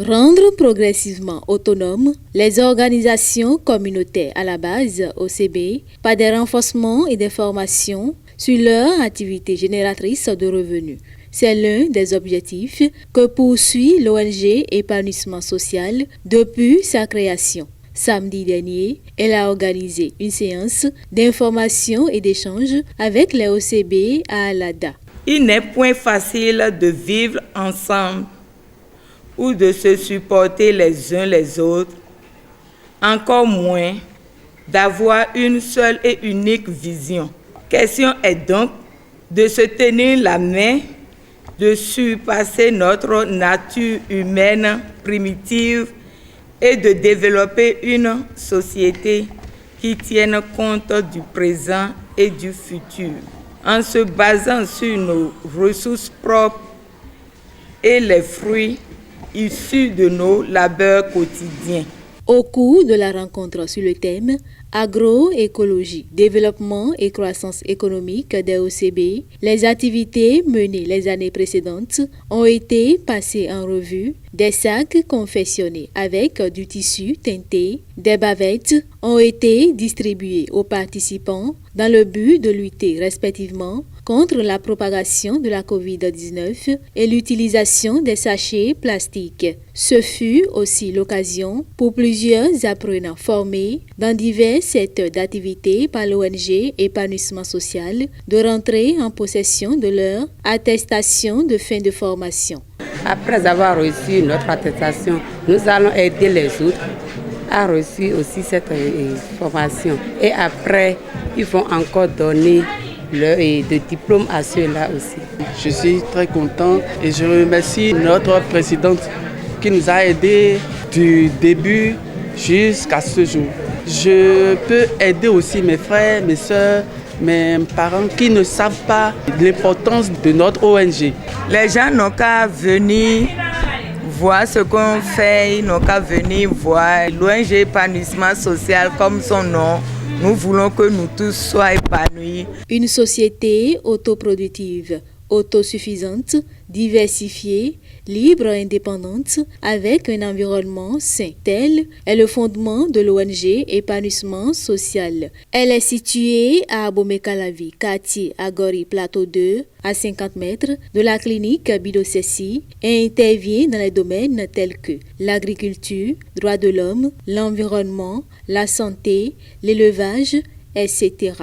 Rendre progressivement autonomes les organisations communautaires à la base OCB par des renforcements et des formations sur leur activité génératrice de revenus. C'est l'un des objectifs que poursuit l'ONG Épanouissement Social depuis sa création. Samedi dernier, elle a organisé une séance d'information et d'échange avec les OCB à Alada. Il n'est point facile de vivre ensemble ou de se supporter les uns les autres, encore moins d'avoir une seule et unique vision. Question est donc de se tenir la main, de surpasser notre nature humaine primitive et de développer une société qui tienne compte du présent et du futur, en se basant sur nos ressources propres et les fruits issus de nos labeurs quotidiens. Au cours de la rencontre sur le thème agroécologie, développement et croissance économique des OCB, les activités menées les années précédentes ont été passées en revue. Des sacs confectionnés avec du tissu teinté, des bavettes ont été distribuées aux participants dans le but de lutter respectivement contre la propagation de la COVID-19 et l'utilisation des sachets plastiques. Ce fut aussi l'occasion pour plusieurs apprenants formés dans divers secteurs d'activité par l'ONG Épanouissement Social de rentrer en possession de leur attestation de fin de formation. Après avoir reçu notre attestation, nous allons aider les autres à reçu aussi cette formation. Et après, ils vont encore donner de diplôme à ceux-là aussi. Je suis très content et je remercie notre présidente qui nous a aidés du début jusqu'à ce jour. Je peux aider aussi mes frères, mes soeurs, mes parents qui ne savent pas l'importance de notre ONG. Les gens n'ont qu'à venir voir ce qu'on fait, ils n'ont qu'à venir voir l'ONG Épanouissement Social comme son nom. Nous voulons que nous tous soyons épanouis. Une société autoproductive, autosuffisante, diversifiée, libre et indépendante, avec un environnement sain. Tel est le fondement de l'ONG Épanouissement Social. Elle est située à Abomey-Calavi, quartier Agori, plateau 2, à 50 mètres de la clinique Bidosessi et intervient dans les domaines tels que l'agriculture, droits de l'homme, l'environnement, la santé, l'élevage, etc.